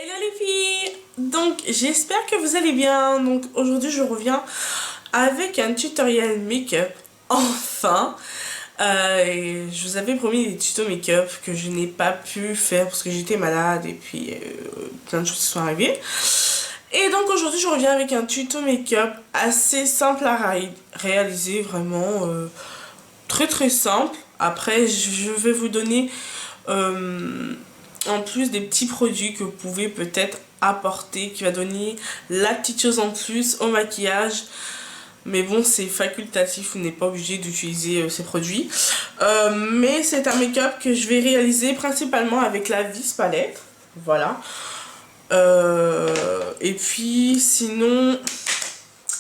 Hello les filles! Donc j'espère que vous allez bien. Donc aujourd'hui je reviens avec un tutoriel make-up. Enfin, je vous avais promis des tutos make-up que je n'ai pas pu faire parce que j'étais malade et puis plein de choses sont arrivées. Et donc aujourd'hui je reviens avec un tuto make-up assez simple à réaliser, vraiment très simple. Après je vais vous donner en plus des petits produits que vous pouvez peut-être apporter, qui va donner la petite chose en plus au maquillage. Mais bon, c'est facultatif, vous n'êtes pas obligé d'utiliser ces produits. Mais c'est un make-up que je vais réaliser principalement avec la Vis Palette. Voilà. Et puis sinon,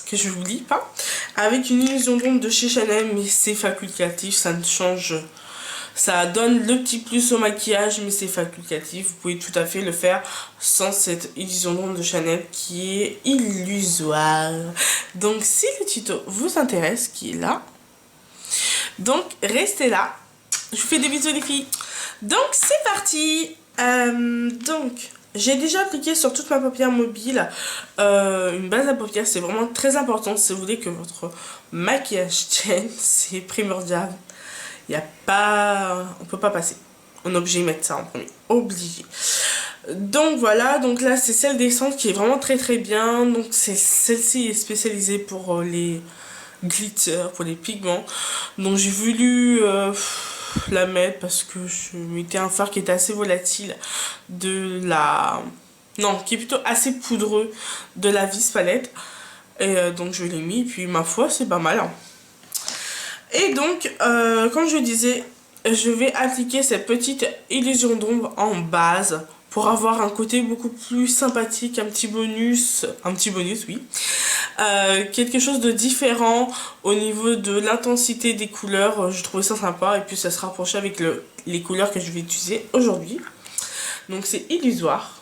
que je vous dis pas, avec une illusion d'ombre de chez Chanel, mais c'est facultatif, ça ne change. Ça donne le petit plus au maquillage, mais c'est facultatif. Vous pouvez tout à fait le faire sans cette illusion d'ombre de Chanel qui est illusoire. Donc si le tuto vous intéresse, qui est là, donc restez là. Je vous fais des bisous les filles. Donc c'est parti. Donc j'ai déjà appliqué sur toute ma paupière mobile une base à paupières. C'est vraiment très important si vous voulez que votre maquillage tienne. C'est primordial. Il y a pas... On peut pas passer. On est obligé de mettre ça en premier. Obligé. Donc voilà, donc là c'est celle d'essence qui est vraiment très bien. Donc celle-ci est spécialisée pour les glitters, pour les pigments. Donc j'ai voulu la mettre parce que je mettais un fard qui était assez volatile de la... Non, qui est plutôt assez poudreux de la Vis Palette. Et donc je l'ai mis, puis ma foi c'est pas mal. Hein. Et donc, comme je disais, je vais appliquer cette petite illusion d'ombre en base pour avoir un côté beaucoup plus sympathique, un petit bonus oui, quelque chose de différent au niveau de l'intensité des couleurs. Je trouvais ça sympa et puis ça se rapprochait avec les couleurs que je vais utiliser aujourd'hui. Donc c'est illusoire,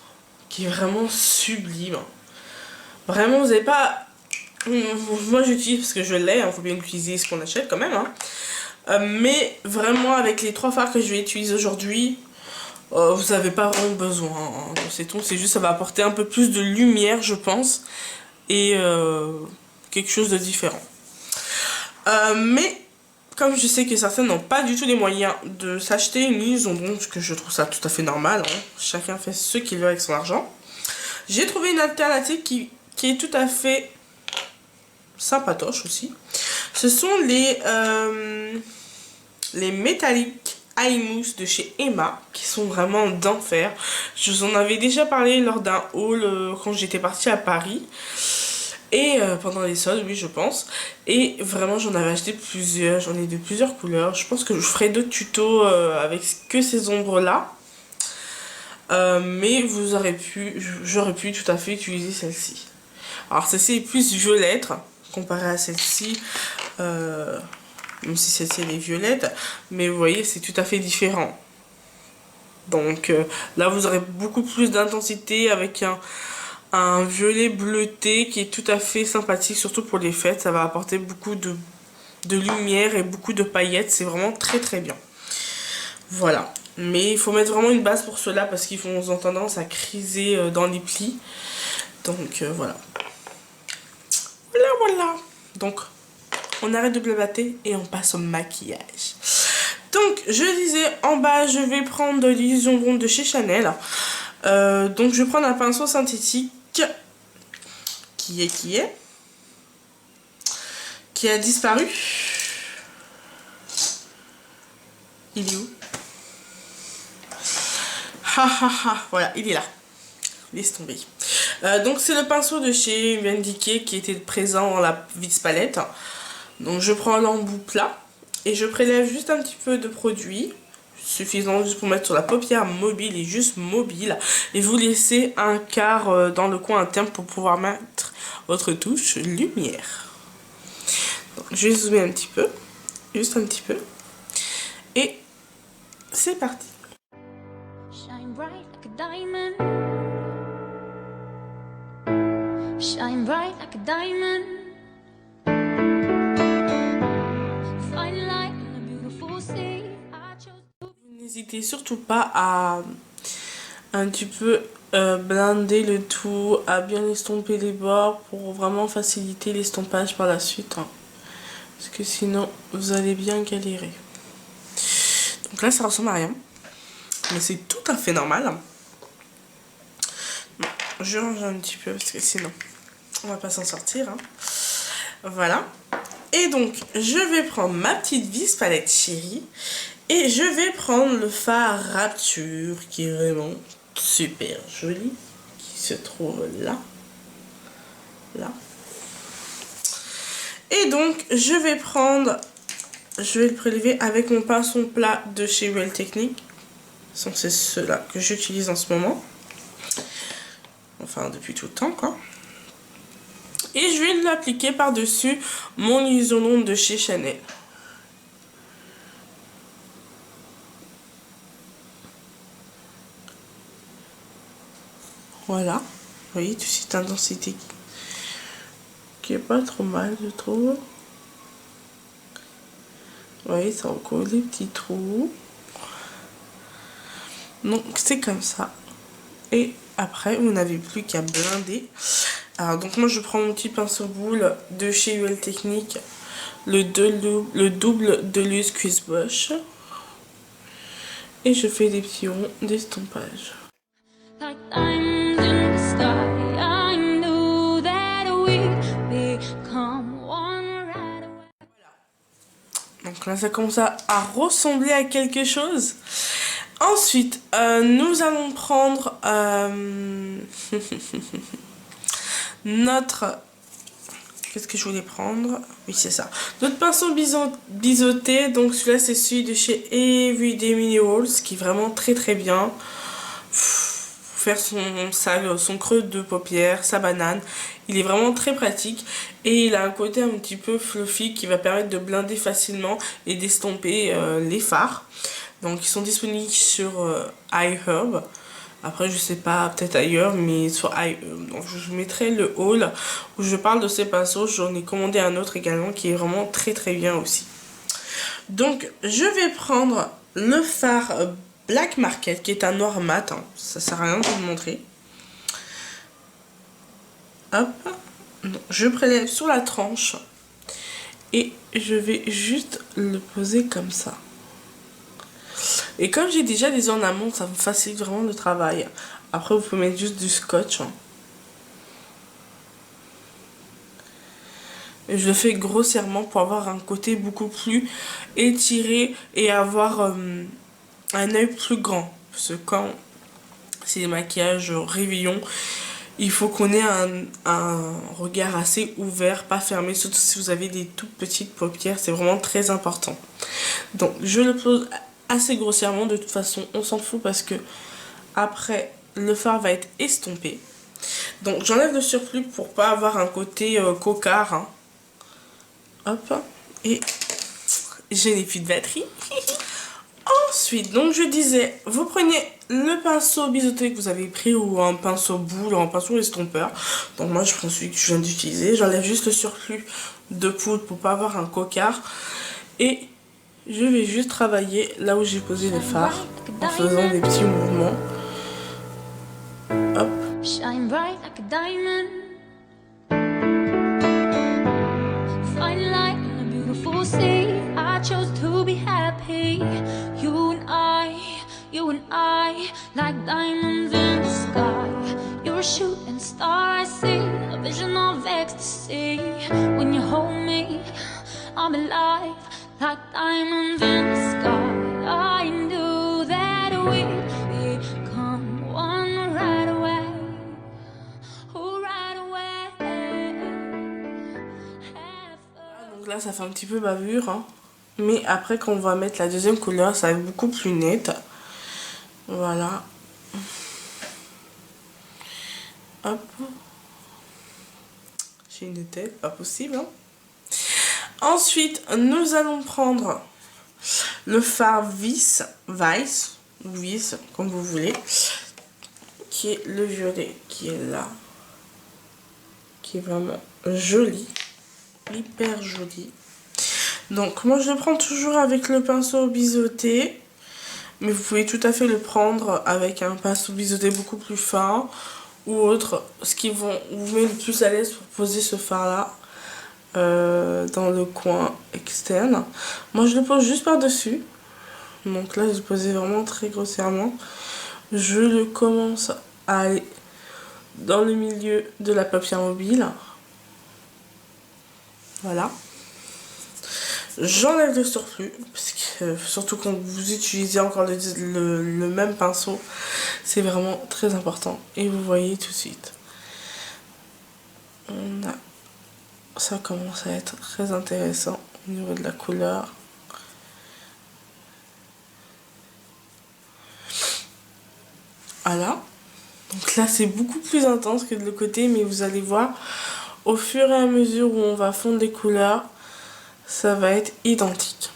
qui est vraiment sublime. Vraiment, vous n'avez pas... Moi j'utilise parce que je l'ai, il faut bien utiliser ce qu'on achète quand même. Hein. Mais vraiment avec les trois fards que je vais utiliser aujourd'hui, vous n'avez pas vraiment besoin de ces tons. C'est juste ça va apporter un peu plus de lumière je pense. Et quelque chose de différent. Mais comme je sais que certains n'ont pas du tout les moyens de s'acheter une illusion d'ombre, que je trouve ça tout à fait normal. Hein. Chacun fait ce qu'il veut avec son argent. J'ai trouvé une alternative qui est tout à fait... sympatoche aussi. Ce sont les métalliques eye mousse de chez Emma qui sont vraiment d'enfer. Je vous en avais déjà parlé lors d'un haul quand j'étais partie à Paris et pendant les soldes, oui je pense. Et vraiment j'en avais acheté plusieurs, j'en ai de plusieurs couleurs. Je pense que je ferai d'autres tutos avec que ces ombres là. Mais j'aurais pu tout à fait utiliser celle-ci. Alors celle-ci est plus violette comparé à celle-ci, même si celle-ci elle est violette, mais vous voyez c'est tout à fait différent. Donc là vous aurez beaucoup plus d'intensité avec un violet bleuté qui est tout à fait sympathique, surtout pour les fêtes. Ça va apporter beaucoup de lumière et beaucoup de paillettes, c'est vraiment très bien. Voilà, mais il faut mettre vraiment une base pour cela parce qu'ils ont tendance à criser dans les plis. Donc voilà. Voilà. Donc, on arrête de blablater et on passe au maquillage. Donc, je disais, en bas, je vais prendre l'illusion d'ombre de chez Chanel. Donc, je vais prendre un pinceau synthétique qui a disparu. Il est où? Voilà, il est là. Laisse tomber. Donc c'est le pinceau de chez Wendy qui était présent dans la Vis Palette. Donc je prends l'embout plat et je prélève juste un petit peu de produit suffisant juste pour mettre sur la paupière mobile et juste mobile, et vous laissez un quart dans le coin interne pour pouvoir mettre votre touche lumière. Donc, je vais zoomer un petit peu, juste un petit peu, et c'est parti. Shine bright like a diamond. Shine bright like a diamond. Fine light in a beautiful sea. N'hésitez surtout pas à un petit peu blinder le tout, à bien estomper les bords pour vraiment faciliter l'estompage par la suite. Hein. Parce que sinon, vous allez bien galérer. Donc là, ça ressemble à rien. Mais c'est tout à fait normal. Bon, je range un petit peu parce que sinon, on va pas s'en sortir. Hein. Voilà. Et donc, je vais prendre ma petite vis palette chérie. Et je vais prendre le fard Rapture qui est vraiment super joli. Qui se trouve là. Là. Et donc, je vais le prélever avec mon pinceau plat de chez Real Technique. C'est ceux-là que j'utilise en ce moment. Enfin, depuis tout le temps, quoi. Et je vais l'appliquer par-dessus mon isolante de chez Chanel. Voilà. Vous voyez, toute cette intensité qui est pas trop mal, je trouve. Vous voyez, ça recouvre les petits trous. Donc, c'est comme ça. Et après, vous n'avez plus qu'à blinder. Alors, donc moi, je prends mon petit pinceau boule de chez UL Technique. Le double de l'use Squeeze Brush. Et je fais des petits ronds d'estompage. Like diamonds in the sky, I knew that we'd become one right away. Donc là, ça commence à ressembler à quelque chose. Ensuite, nous allons prendre notre... Qu'est-ce que je voulais prendre? Oui, c'est ça. Notre pinceau biseauté. Donc celui-là, c'est celui de chez Everyday Minerals, qui est vraiment très très bien. Faire son creux de paupière, sa banane. Il est vraiment très pratique. Et il a un côté un petit peu fluffy qui va permettre de blinder facilement et d'estomper les fards. Donc ils sont disponibles sur iHerb. Après je sais pas, peut-être ailleurs, mais sur iHerb. Donc je vous mettrai le haul où je parle de ces pinceaux. J'en ai commandé un autre également qui est vraiment très très bien aussi. Donc je vais prendre le fard Black Market qui est un noir mat. Hein. Ça sert à rien de vous le montrer. Hop. Donc, je prélève sur la tranche. Et je vais juste le poser comme ça. Et comme j'ai déjà des ornements, ça me facilite vraiment le travail. Après, vous pouvez mettre juste du scotch. Et je le fais grossièrement pour avoir un côté beaucoup plus étiré et avoir un œil plus grand. Parce que quand c'est des maquillages réveillon, il faut qu'on ait un regard assez ouvert, pas fermé. Surtout si vous avez des toutes petites paupières, c'est vraiment très important. Donc, je le pose assez grossièrement. De toute façon, on s'en fout parce que après, le fard va être estompé. Donc, j'enlève le surplus pour pas avoir un côté cocard. Hein. Hop. Et je n'ai plus de batterie. Ensuite, donc je disais, vous prenez le pinceau biseauté que vous avez pris ou un pinceau boule ou un pinceau estompeur. Donc moi je prends celui que je viens d'utiliser. J'enlève juste le surplus de poudre pour pas avoir un cocard. Et je vais juste travailler là où j'ai posé les fards en faisant des petits mouvements. Hop. Shine bright like a diamond. Fine light in a beautiful sea. I chose to be happy. You and I, like diamonds in the sky. You're a shooting star, I see a vision of ecstasy. When you hold me, I'm alive, like diamonds in the sky. I knew that we'd become one right away. Oh, right away. Donc là ça fait un petit peu bavure, hein. Mais après quand on va mettre la deuxième couleur, ça va être beaucoup plus net. Voilà. Hop. J'ai une tête, pas possible. Hein. Ensuite, nous allons prendre le fard Vice, ou Vice, comme vous voulez, qui est le violet, qui est là, qui est vraiment joli, hyper joli. Donc, moi, je le prends toujours avec le pinceau biseauté. Mais vous pouvez tout à fait le prendre avec un pinceau biseauté beaucoup plus fin ou autre. Ce qui vous met le plus à l'aise pour poser ce fard là dans le coin externe. Moi je le pose juste par dessus. Donc là je le posais vraiment très grossièrement. Je le commence à aller dans le milieu de la paupière mobile. Voilà. J'enlève le surplus, parce que surtout quand vous utilisez encore le même pinceau, c'est vraiment très important. Et vous voyez tout de suite, ça commence à être très intéressant au niveau de la couleur. Voilà. Donc là c'est beaucoup plus intense que de l'autre côté, mais vous allez voir, au fur et à mesure où on va fondre les couleurs, ça va être identique.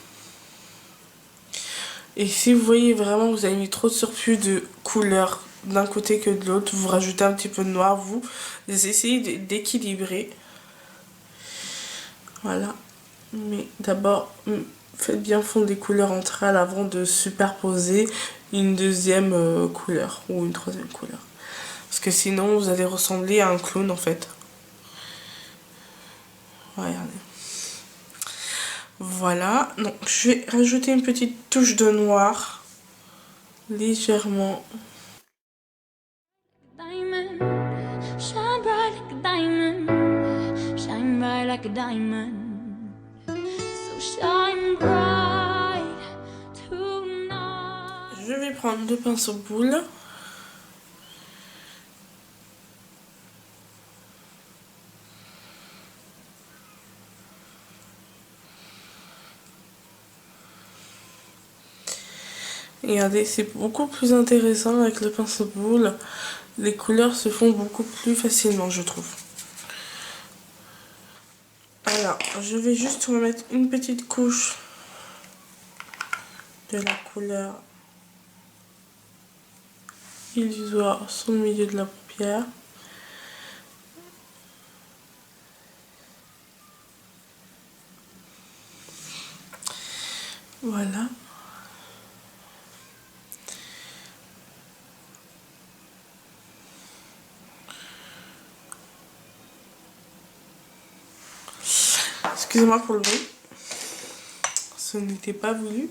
Et si vous voyez vraiment que vous avez mis trop de surplus de couleurs d'un côté que de l'autre, vous rajoutez un petit peu de noir, vous essayez d'équilibrer. Voilà. Mais d'abord, faites bien fondre les couleurs entre elles avant de superposer une deuxième couleur ou une troisième couleur. Parce que sinon, vous allez ressembler à un clown en fait. Regardez. Voilà, donc je vais rajouter une petite touche de noir, légèrement. Diamond, shine bright like a diamond, shine bright like a diamond, so shine bright tonight. Je vais prendre le pinceau boule. Et regardez, c'est beaucoup plus intéressant avec le pinceau boule. Les couleurs se font beaucoup plus facilement, je trouve. Alors, je vais juste remettre une petite couche de la couleur illusoire sur le milieu de la paupière. Voilà. Excusez-moi pour le bruit. Ce n'était pas voulu.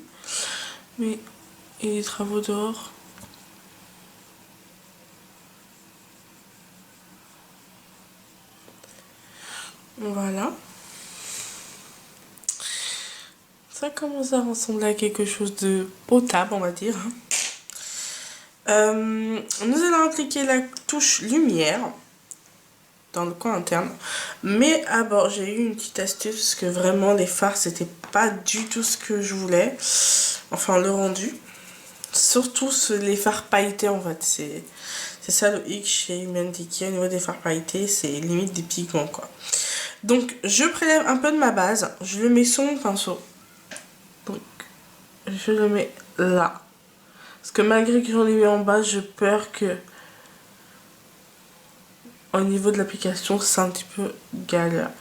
Mais il y a des travaux dehors. Voilà. Ça commence à ressembler à quelque chose de potable, on va dire. Nous allons appliquer la touche lumière dans le coin interne. Mais à bord, j'ai eu une petite astuce parce que vraiment les fards, c'était pas du tout ce que je voulais. Enfin, le rendu. Surtout les fards pailletés en fait. C'est ça le hic chez Human Decay au niveau des fards pailletés. C'est limite des pigments quoi. Donc, je prélève un peu de ma base. Je le mets sur mon pinceau. Donc, je le mets là. Parce que malgré que j'en ai mis en bas, j'ai peur que au niveau de l'application, c'est un petit peu galère.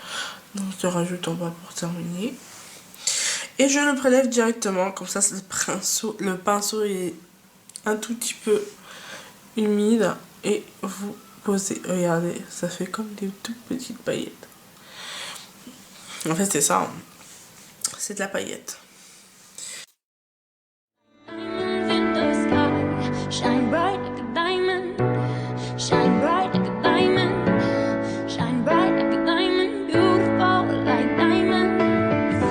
Donc je rajoute en bas pour terminer. Et je le prélève directement, comme ça le pinceau est un tout petit peu humide. Et vous posez, regardez, ça fait comme des toutes petites paillettes. En fait c'est ça, c'est de la paillette. Shine bright like a diamond, shine bright like a diamond, shine bright like a diamond, beautiful like diamonds.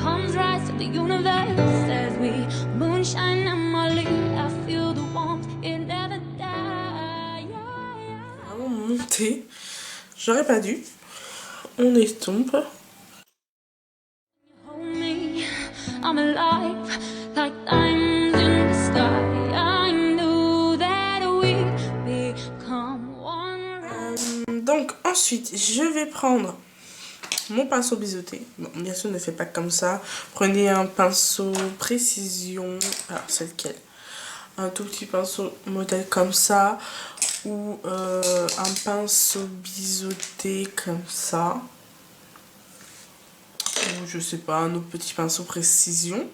Palms rise to the universe as we moonshine and Molly. I feel the warmth, it never dies. Vraiment monter, j'aurais pas dû. On estompe. Hold me, I'm alive like diamonds in the sky. Donc ensuite je vais prendre mon pinceau biseauté. Bon, bien sûr ne faites pas comme ça. Prenez un pinceau précision. Alors c'est lequel? Un tout petit pinceau modèle comme ça. Ou un pinceau biseauté comme ça. Ou je sais pas, un autre petit pinceau précision.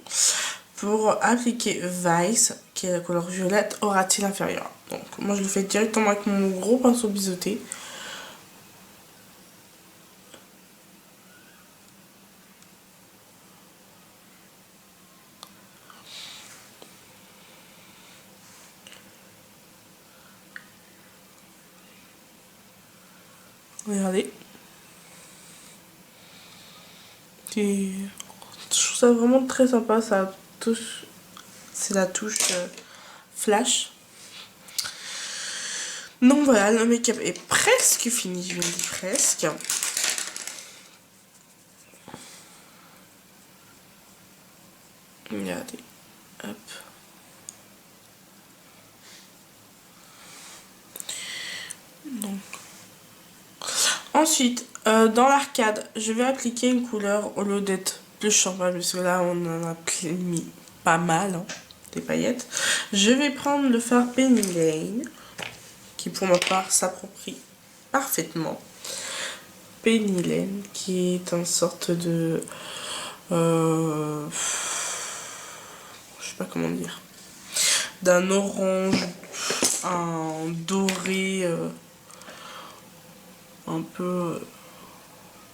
pour appliquer Vice, qui est la couleur violette, aura-t-il inférieur. Donc moi je le fais directement avec mon gros pinceau biseauté. Regardez. Je trouve ça vraiment très sympa, ça touche, c'est la touche flash. Donc voilà, le make-up est presque fini, je vais dire presque. Regardez, hop. Donc. Ensuite, dans l'arcade, je vais appliquer une couleur au lieu d'être plus champagne, parce que là on en a mis pas mal, hein, des paillettes. Je vais prendre le fard Penny Lane, qui pour ma part s'approprie parfaitement. Penny Lane, qui est une sorte de... je sais pas comment dire. D'un orange, un doré... un peu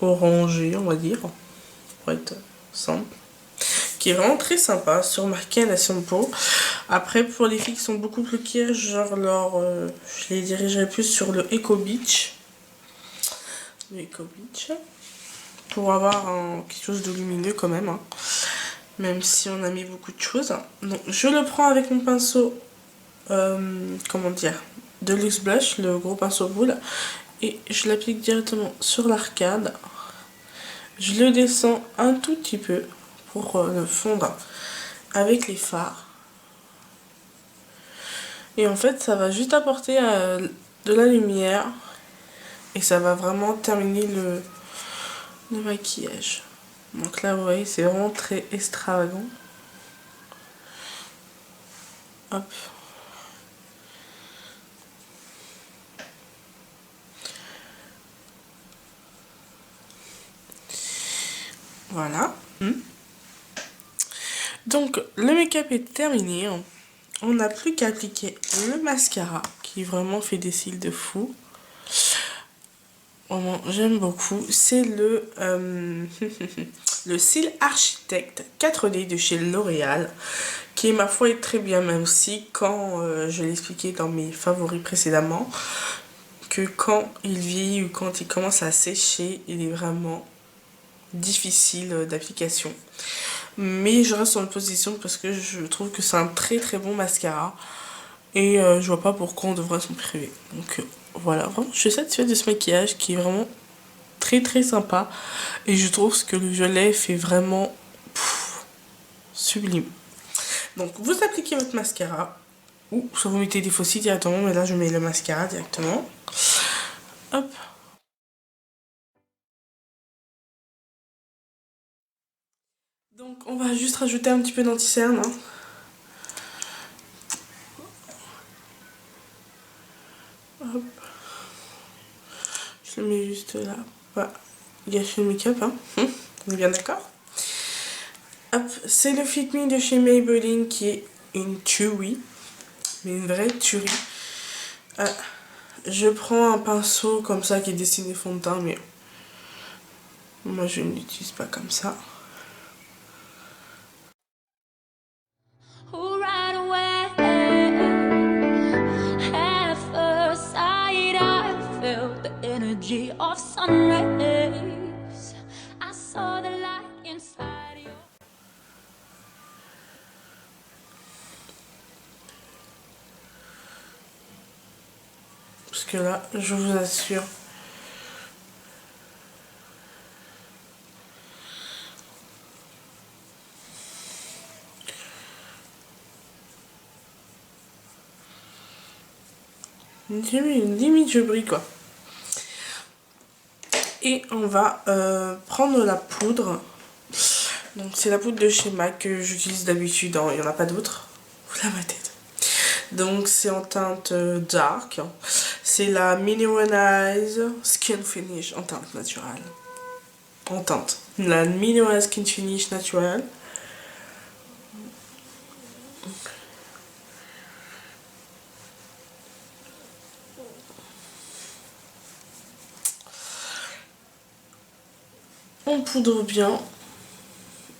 orangé, on va dire, pour être simple, qui est vraiment très sympa sur ma carnation de peau. Après, pour les filles qui sont beaucoup plus claires, genre je les dirigerai plus sur le Eco Beach, pour avoir quelque chose de lumineux quand même, hein, même si on a mis beaucoup de choses. Donc je le prends avec mon pinceau, comment dire, de Luxe Blush, le gros pinceau boule, et je l'applique directement sur l'arcade. Je le descends un tout petit peu pour le fondre avec les fards. Et en fait, ça va juste apporter de la lumière et ça va vraiment terminer le maquillage. Donc là, vous voyez, c'est vraiment très extravagant. Hop. Voilà. Donc, le make-up est terminé. On n'a plus qu'à appliquer le mascara, qui vraiment fait des cils de fou. Vraiment, j'aime beaucoup. C'est le cil Architecte 4D de chez L'Oréal, qui, ma foi, est très bien, même si, quand je l'ai expliqué dans mes favoris précédemment, que quand il vieillit ou quand il commence à sécher, il est vraiment difficile d'application. Mais je reste en position parce que je trouve que c'est un très très bon mascara. Et je vois pas pourquoi on devrait s'en priver. Donc voilà, vraiment, je suis satisfaite de ce maquillage qui est vraiment très très sympa. Et je trouve que le violet fait vraiment sublime. Donc vous appliquez votre mascara. Ou soit vous mettez des faux cils directement, mais là je mets le mascara directement. Hop. Donc on va juste rajouter un petit peu d'anti-cerne. Hein. Hop. Je le mets juste là. Pas gâcher le make-up. Hein. On est bien d'accord? Hop, c'est le Fit Me de chez Maybelline qui est une tuerie. Mais une vraie tuerie. Je prends un pinceau comme ça qui est dessiné fond de teint, mais moi je ne l'utilise pas comme ça. Of sun rays, I saw the light inside you. Parce que là, je vous assure, limite je brille quoi. Et on va prendre la poudre. Donc c'est la poudre de chez MAC que j'utilise d'habitude, il n'y en a pas d'autre. Voilà ma tête. Donc c'est en teinte dark. C'est la Mineralize Skin Finish en teinte naturelle. La Mineralize Skin Finish naturelle. On poudre bien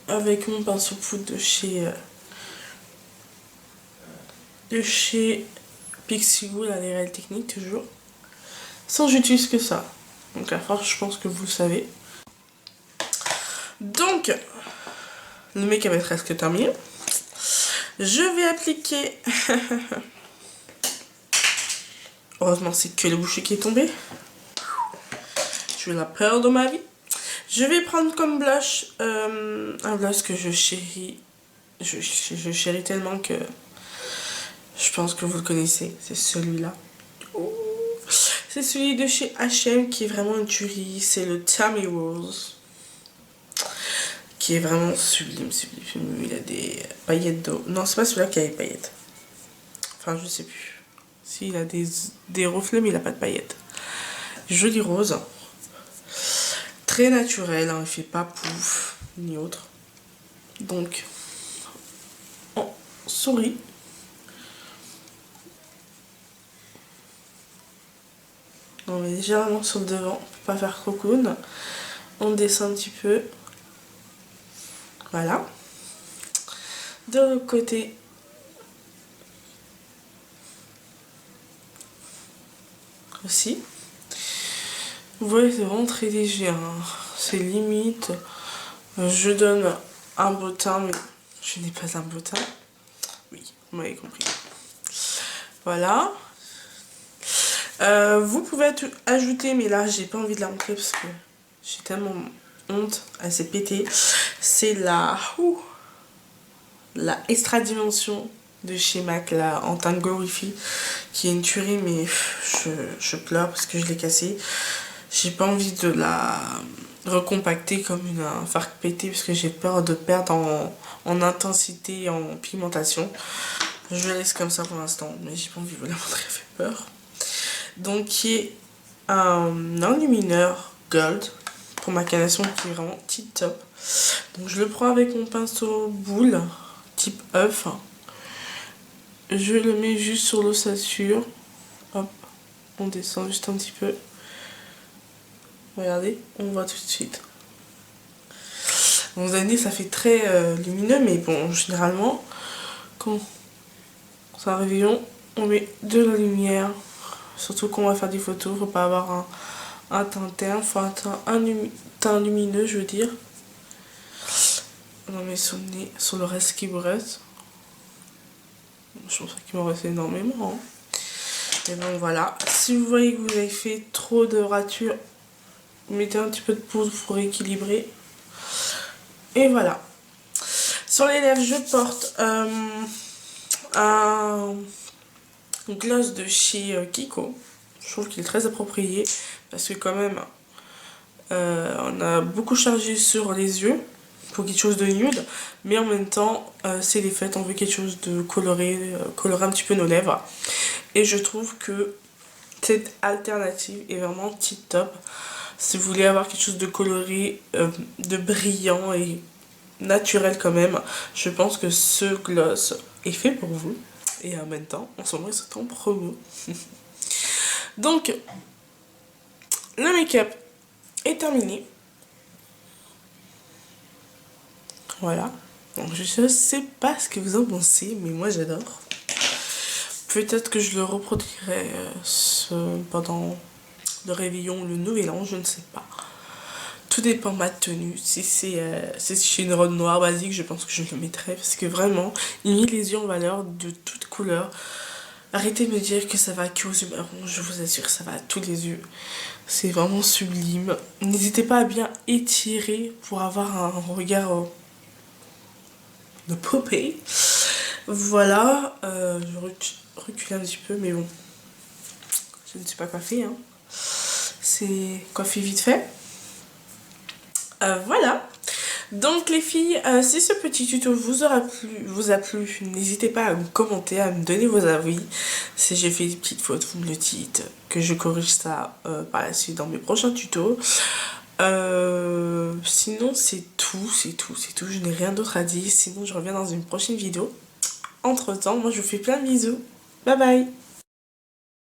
avec mon pinceau poudre de chez Pixiwoo, la réelle technique toujours. Sans j'utilise que ça. Donc à force, je pense que vous le savez. Donc, le make-up est presque terminé. Je vais appliquer... Heureusement, c'est que le boucher qui est tombé. J'ai eu la peur de ma vie. Je vais prendre comme blush un blush que je chéris. Je chéris tellement que je pense que vous le connaissez. C'est celui-là. C'est celui de chez H&M qui est vraiment une tuerie. C'est le Tammy Rose. Qui est vraiment sublime, sublime. Il a des paillettes d'eau. Non, c'est pas celui-là qui a des paillettes. Enfin, je sais plus. Si, il a des reflets, mais il a pas de paillettes. Joli rose. Très naturel, hein, il fait pas pouf, ni autre. Donc, on sourit. On met légèrement sur le devant, pour pas faire cocoon. On descend un petit peu. Voilà. De l'autre côté. Aussi. Vous voyez, c'est vraiment très léger. Hein. C'est limite. Je donne un beau teint, mais je n'ai pas un beau teint. Oui, vous m'avez compris. Voilà. Vous pouvez ajouter, mais là, j'ai pas envie de la montrer parce que j'ai tellement honte. Elle s'est pétée. C'est la extra dimension de chez MAC, là, en teinte Glorify, qui est une tuerie, mais je pleure parce que je l'ai cassée. J'ai pas envie de la recompacter comme un farc pété parce que j'ai peur de perdre en intensité et en pigmentation. Je la laisse comme ça pour l'instant, mais j'ai pas envie de vous la montrer, elle fait peur. Donc, qui est un enlumineur gold pour ma carnation qui est vraiment tip top. Donc, je le prends avec mon pinceau boule type œuf. Je le mets juste sur l'ossature. Hop, on descend juste un petit peu. Regardez, on voit tout de suite. Vous allez dire, ça fait très lumineux, mais bon, généralement, quand c'est un réveillon, on met de la lumière. Surtout quand on va faire des photos, faut pas avoir un teint terne, faut un teint lumineux, je veux dire. On en met sur le nez, sur le reste qui vous reste. Je pense qu'il m'en reste énormément. Hein. Et bon, voilà. Si vous voyez que vous avez fait trop de ratures, mettez un petit peu de poudre pour équilibrer. Et voilà. Sur les lèvres, je porte un gloss de chez Kiko. Je trouve qu'il est très approprié parce que quand même, on a beaucoup chargé sur les yeux pour quelque chose de nude, mais en même temps, c'est les fêtes, on veut quelque chose de coloré, colorer un petit peu nos lèvres. Et je trouve que cette alternative est vraiment tip top. Si vous voulez avoir quelque chose de coloré, de brillant et naturel quand même, je pense que ce gloss est fait pour vous. Et en même temps, en ce moment, c'est en promo. Donc, le make-up est terminé. Voilà. Donc, je sais pas ce que vous en pensez, mais moi, j'adore. Peut-être que je le reproduirai pendant le réveillon ou le nouvel an, je ne sais pas. Tout dépend de ma tenue. Si c'est chez une robe noire basique, je pense que je le mettrai. Parce que vraiment, il met les yeux en valeur de toutes couleurs. Arrêtez de me dire que ça va qu'aux yeux marrons. Je vous assure, ça va à tous les yeux. C'est vraiment sublime. N'hésitez pas à bien étirer pour avoir un regard de popée. Voilà. Je recule un petit peu, mais bon. Je ne suis pas coiffée. Hein. C'est coiffé vite fait. Voilà. Donc les filles, si ce petit tuto vous a plu, n'hésitez pas à me commenter, à me donner vos avis. Si j'ai fait des petites fautes, vous me le dites, que je corrige ça par la suite dans mes prochains tutos. Sinon c'est tout, je n'ai rien d'autre à dire, sinon je reviens dans une prochaine vidéo. entre temps. Moi je vous fais plein de bisous. Bye bye.